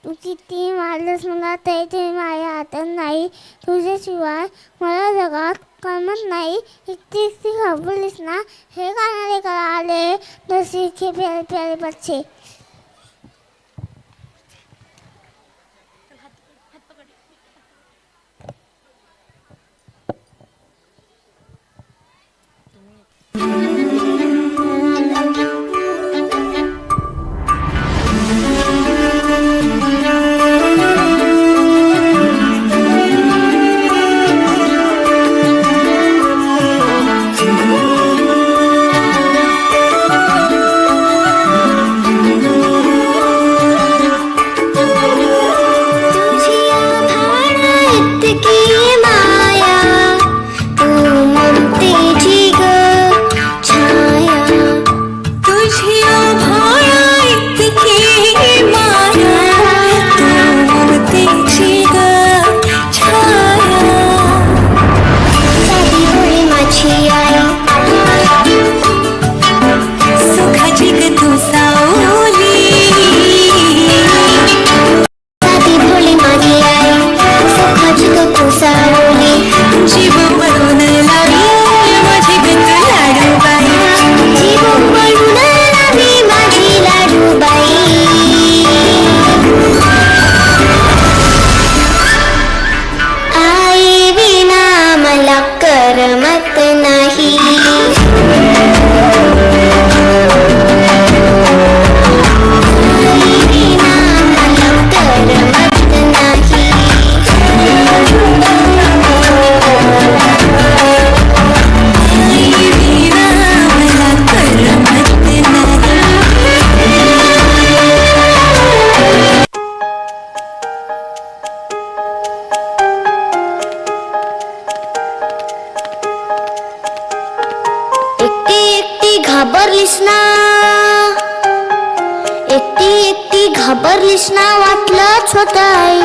तू किती मारलंस मला तरी ते माझ्या हातात नाही. तुझ्याशिवाय मला जगात करमत नाही. इतकी इतकी घाबरलीस ना. हे गाणारे करा आले नसी के प्यारे प्यारे बच्चे. घाबरलीस ना वाटलंच होत आई.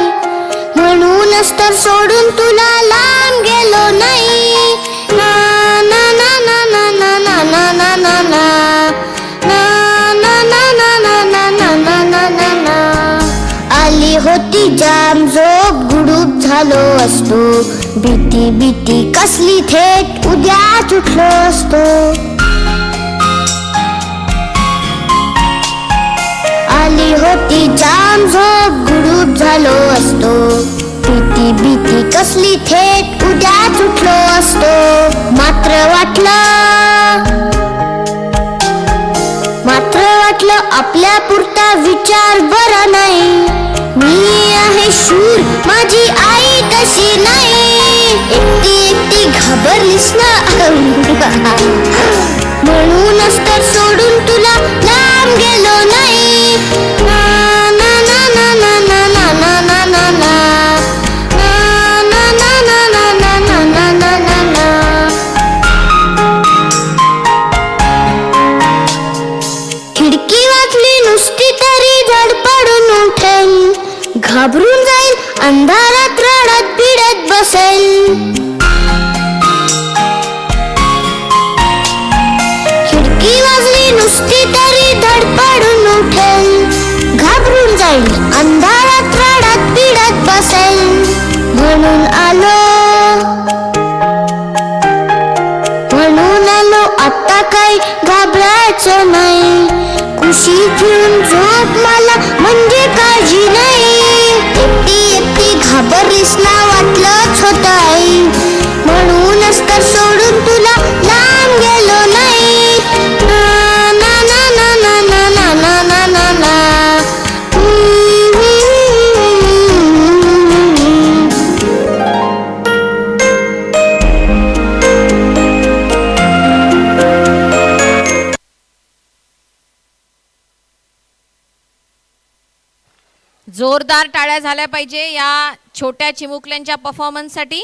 म्हणूनच तर सोडून तुला लांब गेलो नाही. ना ना ना ना ना ना ना ना ना ना ना आली होती जाम झोप गुडूप झालो असतो. भीती भीती कसली थेट उद्याच उठलो असतो. आली होती जाम झोप गुडूप झालो असतो. भीती भीती कसली थेट उद्याच उठलो असतो. मात्र वाटलं आपल्या पुरता विचार बरा नाही. मी आहे शूर माझी आई तशी नाही. एकटी एकटी घाबरलीस ना म्हणूनच तर सोडून तुला लांब गेलो नाही. ना ना ना ना ना ना ना ना ना ना ना खिडकी वाचली नुसती तरी धडपडून उठेल. घाबरून जाईल अंधारात रडत बिडत बसेल. खिडकी वाजली नुसती तरी धडपडून उठेल. घाबरून जाईल अंधारात रडत बिडत बसेल. म्हणून आलो आता काही घाबरायचं नाही. कुशीत येऊन झोप मला म्हणजे काळजी नाही. एकटी एकटी घाबरलीस ना वाटलंच होत आई. म्हणूनच तर सोडून तुला लांब गेलो नाही. ना ना ना ना ना ना ना ना ना ना जोरदार टाळ्या झाल्या पाहिजे या छोट्या चिमुकल्यांच्या परफॉर्मन्ससाठी.